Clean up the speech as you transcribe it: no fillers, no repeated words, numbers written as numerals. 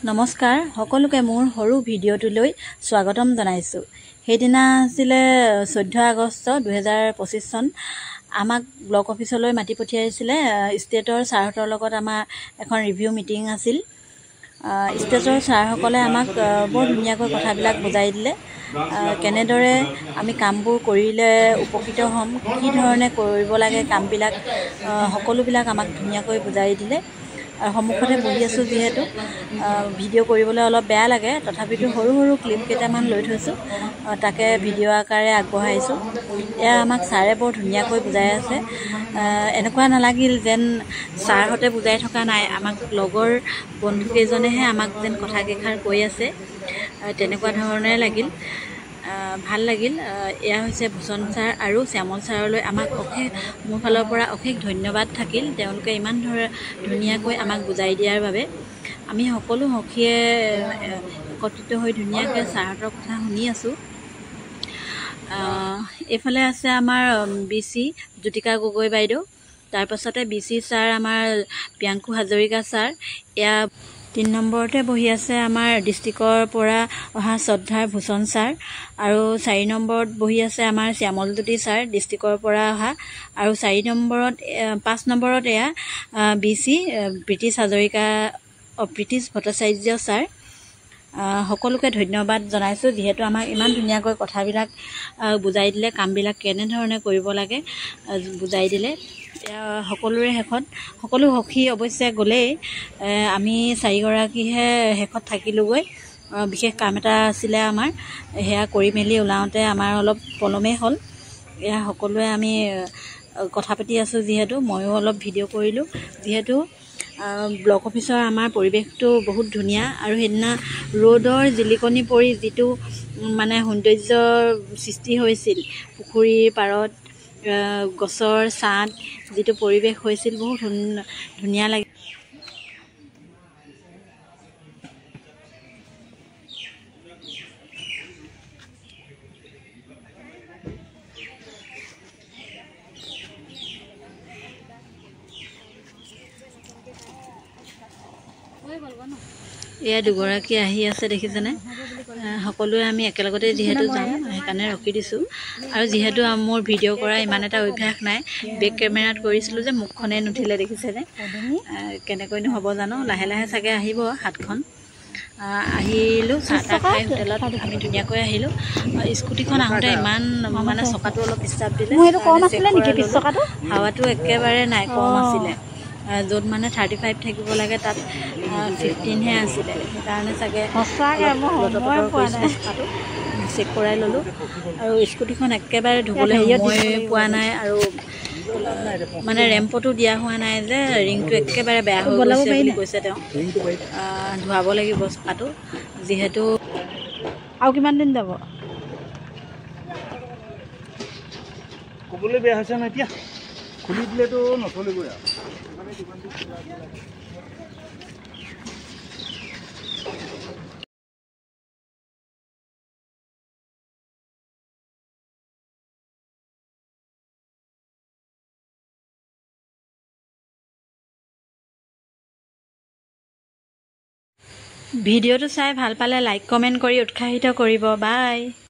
নমস্কাৰ সকলোকে মোৰ সৰু ভিডিঅ'টোলৈ স্বাগতম জনাইছো। সেইদিনা আছিলে 14 আগষ্ট 2025 চন। আমাক ব্লক অফিচলৈ মাতি পঠিয়াইছিলে। ষ্টেটৰ ছাৰহঁতৰ লগত আমাৰ এখন ৰিভিউ মিটিং আছিল। ষ্টেটৰ ছাৰসকলে আমাক বৰ ধুনীয়াকৈ কথাবিলাক বুজাই দিলে। কেনেদৰে আমি কামবোৰ কৰিলে উপকৃত হ'ম, কি ধৰণে কৰিব লাগে কামবিলাক, সকলোবিলাক আমাক ধুনীয়াকৈ বুজাই দিলে। সন্মুখতে বহি আছোঁ যিহেতু ভিডিঅ' কৰিবলৈ অলপ বেয়া লাগে, তথাপিতো সৰু সৰু ক্লিপ কেইটামান লৈ থৈছোঁ, তাকে ভিডিঅ' আকাৰে আগবঢ়াইছোঁ। এয়া আমাক ছাৰে বৰ ধুনীয়াকৈ বুজাই আছে। এনেকুৱা নালাগিল যেন ছাৰহঁতে বুজাই থকা নাই, আমাক লগৰ বন্ধুকেইজনেহে আমাক যেন কথাকেইষাৰ কৈ আছে, তেনেকুৱা ধৰণে লাগিল। ভাল লাগিল। এয়া হৈছে ভূষণ ছাৰ আৰু শ্যামল ছাৰলৈ আমাক মোৰ ফালৰ পৰা অশেষ ধন্যবাদ থাকিল, তেওঁলোকে ইমান ধুনীয়াকৈ আমাক বুজাই দিয়াৰ বাবে। আমি সকলো সখীয়ে একত্ৰিত হৈ ধুনীয়াকৈ ছাৰহঁতৰ কথা শুনি আছোঁ। এইফালে আছে আমাৰ BC জ্যোতিকা গগৈ বাইদেউ, তাৰপাছতে BC ছাৰ আমাৰ প্ৰিয়াংকু হাজৰিকা ছাৰ। এয়া 3 নম্বৰতে বহি আছে আমাৰ ডিষ্ট্ৰিক্টৰ পৰা অহা শ্ৰদ্ধাৰ ভূষণ ছাৰ, আৰু 4 নম্বৰত বহি আছে আমাৰ শ্যামলজ্যোতি ছাৰ ডিষ্ট্ৰিক্টৰ পৰা অহা, আৰু 5 নম্বৰত এয়া BC প্ৰীতিশ ভট্টাচাৰ্য ছাৰ। সকলোকে ধন্যবাদ জনাইছোঁ, যিহেতু আমাক ইমান ধুনীয়াকৈ কথাবিলাক বুজাই দিলে, কামবিলাক কেনেধৰণে কৰিব লাগে বুজাই দিলে। সকলোৰে শেষত সকলো সখী অৱশ্যে গ'লেই, আমি 4গৰাকীহে শেষত থাকিলোঁগৈ। বিশেষ কাম এটা আছিলে আমাৰ, সেয়া কৰি মেলি ওলাওঁতে আমাৰ অলপ পলমেই হ'ল। এয়া সকলোৱে আমি কথা পাতি আছোঁ, যিহেতু ময়ো অলপ ভিডিঅ' কৰিলোঁ। যিহেতু ব্লক অফিচৰ আমাৰ পৰিৱেশটো বহুত ধুনীয়া, আৰু সেইদিনা ৰ'দৰ জিলিকনি পৰি যিটো মানে সৌন্দৰ্যৰ সৃষ্টি হৈছিল, পুখুৰীৰ পাৰত গছৰ ছাঁত যিটো পৰিৱেশ হৈছিল, বহুত ধুনীয়া লাগিল। এয়া দুগৰাকী আহি আছে দেখিছেনে। সকলোৱে আমি একেলগতে যিহেতু যাওঁ, সেইকাৰণে ৰখি দিছোঁ। আৰু যিহেতু মোৰ ভিডিঅ' কৰা ইমান এটা অভ্যাস নাই, বেক কেমেৰাত কৰিছিলোঁ যে মুখখনেই নুঠিলে দেখিছেনে। কেনেকৈনো হ'ব জানো, লাহে লাহে চাগে আহিব হাতখন। আহিলোঁ, চাহ তাহ খাই হোটেলত আমি ধুনীয়াকৈ আহিলোঁ। স্কুটিখন আহোঁতে ইমান মানে চকাটো অলপ ডিষ্টাৰ্ব দিলে, হাৱাটো একেবাৰে নাই, কম আছিলে। য'ত মানে 35 থাকিব লাগে তাত 15হে আছিলে, সেইকাৰণে চাগে চকাটো চেক কৰাই ল'লোঁ। আৰু স্কুটিখন একেবাৰে ধুবলৈ সময় পোৱা নাই, আৰু মানে ৰেম্পতো দিয়া হোৱা নাই যে, ৰিংটো একেবাৰে বেয়া হৈ গৈছে বুলি কৈছে তেওঁ। ধুৱাব লাগিব চকাটো, যিহেতু আৰু কিমান দিন যাব। ক'বলৈ বেয়া হৈছে নহয়, এতিয়া খুলি দিলেতো নচলিবই আৰু। ভিডিঅ'টো চাই ভাল পালে লাইক কমেণ্ট কৰি উৎসাহিত কৰিব। বাই।